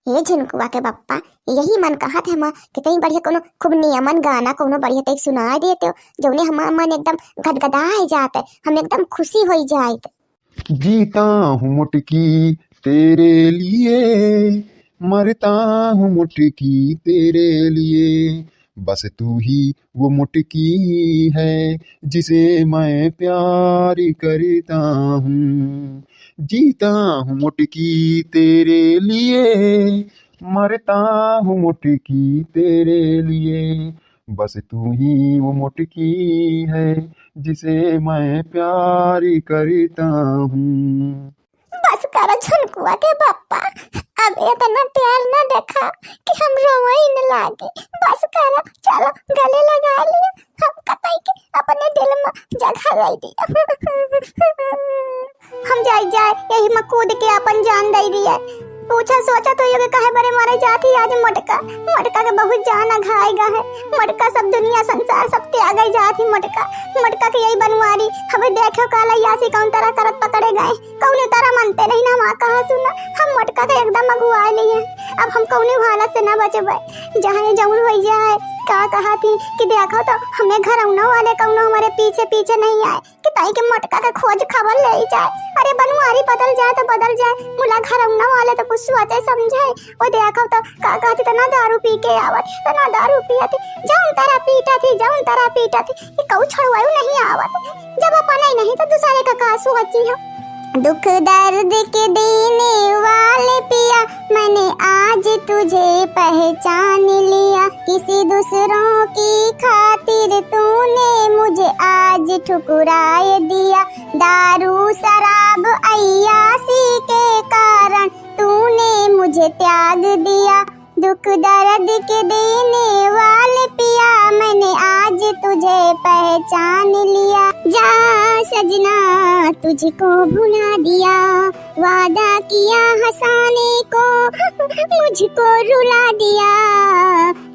हे झिनकुआ के पप्पा, यही मन कहा थे हम कि कहीं बढ़िया कोनो खूब नियमन गाना कोनो बढ़िया तक सुना देते हो जौने हमार मन एकदम गदगदाए जाते, हम एकदम खुशी हो जाते। जीता हूँ मुटकी तेरे लिए, मरता हूँ मुटकी तेरे लिए, बस तू ही वो मुटकी है जिसे मैं प्यार करता हूँ। जीता हूँ मुटकी तेरे लिए, मरता हूँ मुटकी तेरे लिए, बस तू ही वो मुटकी है जिसे मैं प्यार करता हूँ। बस करो झुनकुआ के पप्पा, अब इतना प्यार न देखा कि हम रोए न लागे। बस करो, चलो गले लगा लियो, हम कतई के अपने दिल में जगह दे दिया। हम जाए यही में कूद के अपन जान दे दिया। पूछा सोचा तो ये कहे बरे मारे जाती आज मटका के बहुत जान घाएगा है। मटका सब दुनिया संसार सब त्याग गई जाती मटका के यही बनवारी हमें देखो काला यासी कौन तरह करत पकड़े गए कौन तरह मनते नहीं ना माँ कहा सुना। हम मटका के एकदम अगुआ लिए, अब हम कौन हालत से न बचबे। जहाँ जमुन हो जाए का कहा थी कि देखो तो हमें घर वाले कौन हमारे पीछे पीछे नहीं आए कि ताई के मटका का खोज खबर ले जाए। अरे बनवारी बदल जाए तो बदल जाए, मुला घर वाले तो कुछ सोचे समझे। वो देखो तो का कहती तना दारू पी के आवत, तना दारू पिया थी जाऊं तारा पीटा थी कि कऊ छड़वायु नहीं आवत। जब अपन नहीं तो दूसरे का का सोची हो। दुख दर्द के देने वाले पिया, मैंने आज तुझे पहचान लिया। किसी दूसरों की खातिर तूने मुझे आज ठुकराए दिया। दारू शराब अय्यासी के कारण तूने मुझे त्याग दिया। दुख दर्द के देने वाले पिया, मैंने आज तुझे पहचान लिया। जा सजना तुझको भुला दिया, वादा किया हंसाने को मुझको रुला दिया।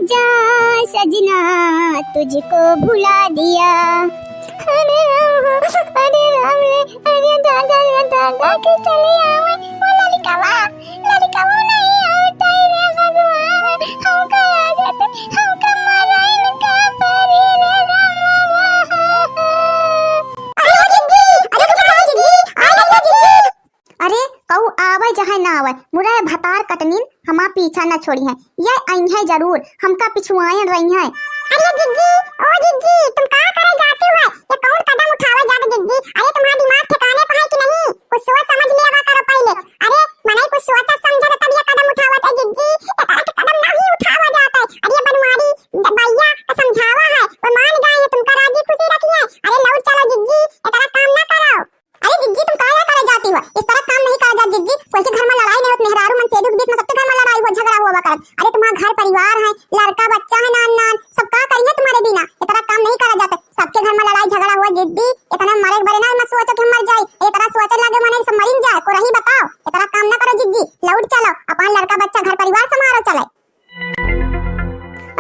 जा सजना तुझको भुला दिया। अरे राम अरे दादा के चले आवे वो ललिकावा नहीं आवता रे भगवान। हम का आ जाते हम का मराइन का परी रे राम। अरे कहू आवे जहाँ ना आवे मुरा भतार कटनीन हमा पीछा न छोड़ी है। ये आई है जरूर हमका पिछुआए रही है। अरे जिज्जी तुम कहाँ करे जाते हो? ये कौन कदम उठावा जाते जिज्जी? अरे तुम्हारा दिमाग ठिकाने पे है कि नहीं? कुछ सोच समझ लिया करो पहले। अरे मने कुछ सोचा समझा तब ये कदम उठावा था जिज्जी। ये तरह के कदम नहीं उठावा जाता है। अरे ये बनवारी भैया का समझावा है, वो मान गए तुमका राजी खुशी रखिए। अरे लौट चलो जिज्जी, ये तरह काम ना करो। अरे जिज्जी तुम कहाँ करे जाती हो? इस तरह काम नहीं करा जा जिज्जी। कोई के घर में लड़ाई नहीं होती, मेहरारू मन से दुख बीच में सबके घर में लड़ाई हो झगड़ा हुआ करत। अरे तुम्हारा घर परिवार है, लड़का बच्चा है नान सब का करेंगे तुम्हारे बिना। ये तरह काम नहीं करा जाता, सबके घर में लड़ाई झगड़ा हुआ जिद्दी। इतना मरे बरे ना मत सोचो कि हम मर जाए। ये तरह सोचे लगे मने सब मरिन जाए को रही बताओ। ये तरह काम ना करो जिज्जी, लौट चलो अपन लड़का बच्चा घर परिवार संभालो चले।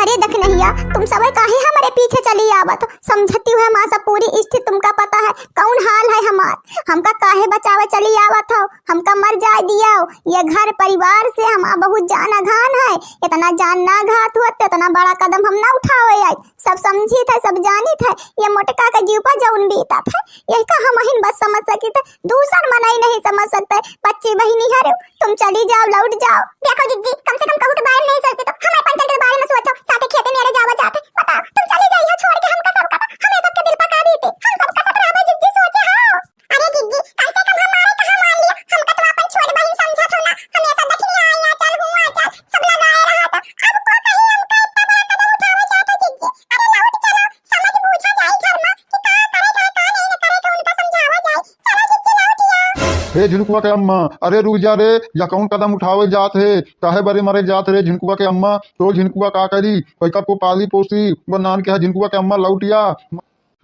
अरे देख नहिया तुम सब काहे हमारे पीछे चली आवत? समझती हुए माँ सब पूरी स्थिति तुमका पता है कौन हाल है हमार। हमका काहे बचावे चली आवत हो? हमका मर जाए दिया। ये घर परिवार से हम बहुत जान अघान है। इतना जान ना घात हुआ इतना बड़ा कदम हम ना उठावे आई। सब समझी थे सब जानी थे ये मोटका का जीव पर जौन बीता था यही का हम ही बस समझ सकी थे, दूसर मनाई नहीं समझ सकते। बच्ची बहनी हरे तुम चली जाओ लौट जाओ। देखो जिज्जी कम से कम कहू के बारे में नहीं सोचते तो हमारे पंचायत के बारे में सोचो। साथे खेते मेरे जावा जाते बताओ तुम चली जाइए छोड़ के हमका सबका हमें सबके दिल पर का बीते हम सबका सब रहे जिज्जी सोचे हो। अरे जिज्जी कम से कम हमारे कहां मान लिया, हमका तो अपन छोड़ बहिन समझा था ना। हमेशा देखनी आई आ चल हुआ चल सब लगाए रहा था। अब को कहीं हमका इतना बड़ा कदम उठावे जाते जिज्जी। अरे लौट चलो समझ बूझा जाए घर में कि का करे का नहीं करे उनका समझावा जाए। चलो जिज्जी लौट जाओ। हे झिनकुआ के अम्मा, अरे रुक जा रे, या कौन कदम उठावे जात है? काहे बरे मरे जात रे झिनकुआ के अम्मा? तो झिनकुआ का करी पैका को पाली पोसी वो नान के है झिनकुआ के अम्मा लौटिया।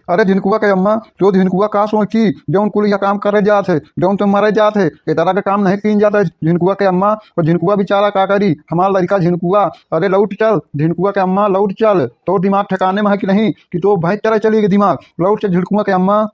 अरे झिनकुआ के अम्मा जो झिनकुआ का सोची जौन कुल या काम करे जात है जौन तुम मरे जात है ये तरह का काम नहीं कीन जाता है झिनकुआ के अम्मा। और झिनकुआ बेचारा का करी हमारा लड़का झिनकुआ। अरे लौट चल झिनकुआ के अम्मा लौट चल, तो दिमाग ठिकाने में है कि नहीं कि तो भाई तरह चलेगी दिमाग। लौट चल झिनकुआ के अम्मा।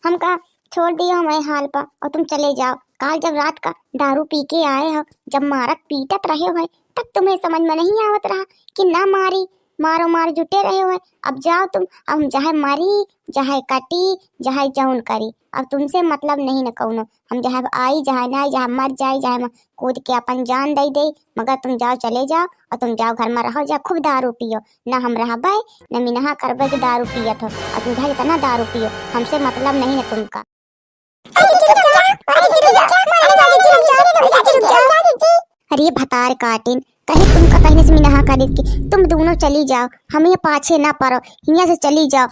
हमका छोड़ दियो हमारे हाल पर और तुम चले जाओ। काल जब रात का दारू पी के आए हो, जब मारत पीटत रहे हो तब तुम्हें समझ में नहीं आवत रहा कि ना मारी मारो मार जुटे रहे हो। अब जाओ तुम, अब हम चाहे मारी चाहे कटी चाहे जौन करी, अब तुमसे मतलब नहीं न कौनो। हम चाहे आई चाहे ना आई, चाहे मर जाए चाहे कूद के अपन जान दे दे, मगर तुम जाओ, चले जाओ और तुम जाओ घर में रहो, जा खूब दारू पियो। ना हम रहबे न मिनहा करबे कि दारू पियत हो, और तुम घर इतना दारू पियो, हमसे मतलब नहीं है तुमका। अरे भतार काटिन, कहीं तुमका कहने से मिनहा करी कि तुम दोनों चली जाओ, हम ये पाछे ना पड़ो, यहाँ से चली जाओ।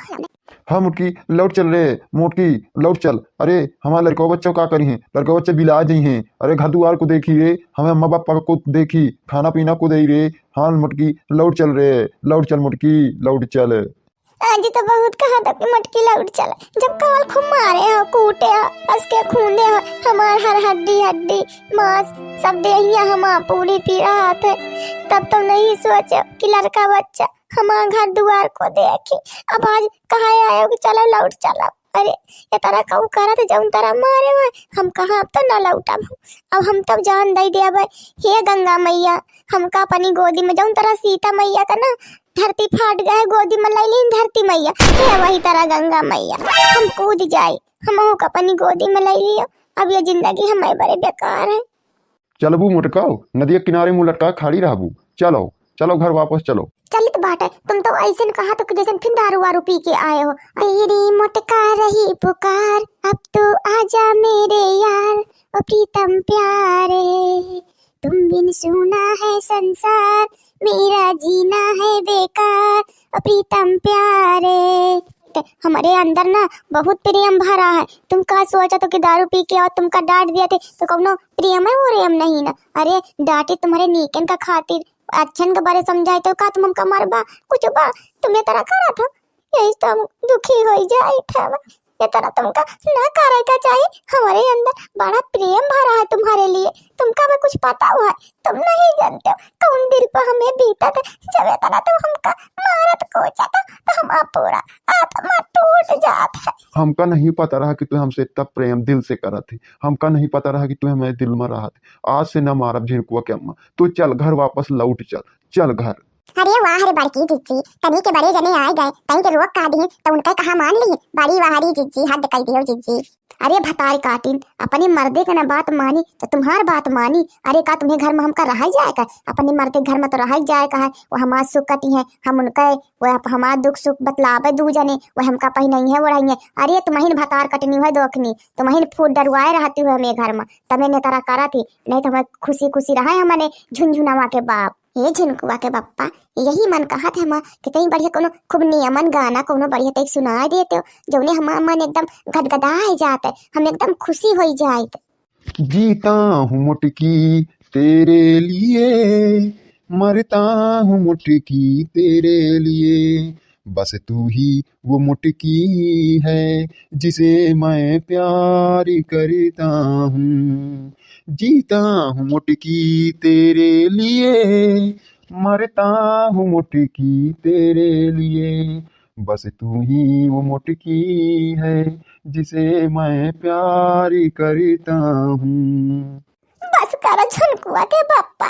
हाँ मुटकी लौट चल रे, मोटकी लौट चल। अरे हमारे लड़कों बच्चों का करी हैं, लड़कों बच्चे बिला जी हैं। अरे घर दुआर को देखी रे, हमें अम्मा पापा को देखी, खाना पीना को दे रे। हाँ मुटकी लौट चल रे, लौट चल मुटकी लौट चल। आज तो बहुत कहा था कि मटकी लौट चला, जब काल खूब मारे हो कूटे हो हंस के खूंदे हो, हमार हर हड्डी हड्डी मांस सब देहिया हमार पूरी पी रहा थे, तब तो नहीं सोचो कि लड़का बच्चा हमार घर दुआर को देखे। अब आज कहाँ आए हो कि चलो लौट चलो। अरे ये तारा कहू करा थे जब तारा मारे हुए, हम कहाँ अब तो न लौटा। अब हम तब जान दे दिया भाई, हे गंगा मैया हमका अपनी गोदी में जाऊं, तरह सीता मैया का ना धरती फाट गए गोदी में लाई ली धरती मैया, हे वही तरह गंगा मैया हम कूद जाए, हम अपनी गोदी में लाई लियो। अब ये जिंदगी हमारे बड़े बेकार है। चलबू मुटकाओ, नदी के किनारे मुंह लटका खड़ी रहबू। चलो चलो घर वापस चलो। चलित बात है, तुम तो ऐसे कहा तो जैसे फिर दारू वारू पी के आए हो। तेरी मुटका रही पुकार, अब तो आजा मेरे यार ओ प्रीतम प्यारे, तुम बिन सुना है संसार, मेरा जीना है बेकार ओ प्रीतम प्यारे। हमारे अंदर ना बहुत प्रेम भरा है, तुम का सोचा तो कि दारू पी के और तुमका डांट दिया थे तो कौनो प्रेम है वो प्रेम नहीं ना। अरे डांटे तुम्हारे नीकन का खातिर, अच्छन के बारे समझाए तो का तुम हमका मारबा कुछ बा, तुम्हें तरह करा था यही तो हम दुखी हो जाए था। ये तरह तुमका ना करे का चाहिए, हमारे अंदर बड़ा प्रेम भरा है तुम्हारे लिए, तुमका मैं कुछ पता हुआ है, तुम नहीं जानते हो कौन दिल पर हमें बीता था जब ये तरह तुम हमका मारत कोचा था तो हमारा पूरा आत्मा टूट जाता है। हमका नहीं पता रहा कि तू हमसे इतना प्रेम दिल से करा थी, हमका नहीं पता रहा कि तू हमारे दिल में रहा थी। आज से न मारब झिड़कुआ के अम्मा, तू चल घर वापस लौट चल, चल घर। अरे वाह रे बड़की जिज्जी, तनी के बड़े जने आए गए तनी के रोक का दिए तो उनका कहा मान लिए, बड़ी वाहरी जिज्जी हद कह दियो जिज्जी। अरे भतार काटिन, अपने मर्दे के ना बात मानी तो तुम्हार बात मानी। अरे का तुम्हें घर में हमका रहा जाएगा, अपने मर्दे घर में तो रहा जाएगा है, वो हमार सुख कटी है, हम उनका वो हमार दुख सुख बतलावे दू जने, वो हमका पही नहीं है वो रही है। अरे तुम्हें भतार कटनी है दोखनी, तुम्हें फूट डरवाए रहती हुए हमें घर में, तमें ने तरह करा थी, नहीं तो हमें खुशी खुशी रहा है हमारे झुनझुनावा के बाप। ये झिनकुआ के बप्पा, यही मन कहा था हम कि कहीं बढ़िया कोनो खूब नियमन गाना कोनो बढ़िया तक सुना देते हो, जो हमारा मन एकदम गदगदा जाता है, हम एकदम खुशी हो जाए। जीता हूँ मुटकी तेरे लिए, मरता हूँ मुटकी तेरे लिए, बस तू ही वो मुटकी है जिसे मैं प्यार करता हूँ। जीता हूँ मुटकी तेरे लिए, मरता हूँ मुटकी तेरे लिए, बस तू ही वो मुटकी है जिसे मैं प्यार करता हूँ। बस करो झुनकुआ के बप्पा,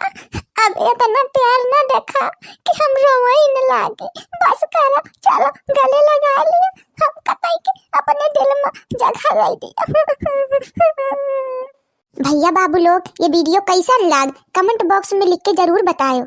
अब इतना प्यार न देखा कि हम रोए न लागे। बस करो, चलो गले लगा लियो, हम कतई के अपने दिल में जगह दे दिया। भैया बाबू लोग ये वीडियो कैसा लगा कमेंट बॉक्स में लिख के जरूर बताओ।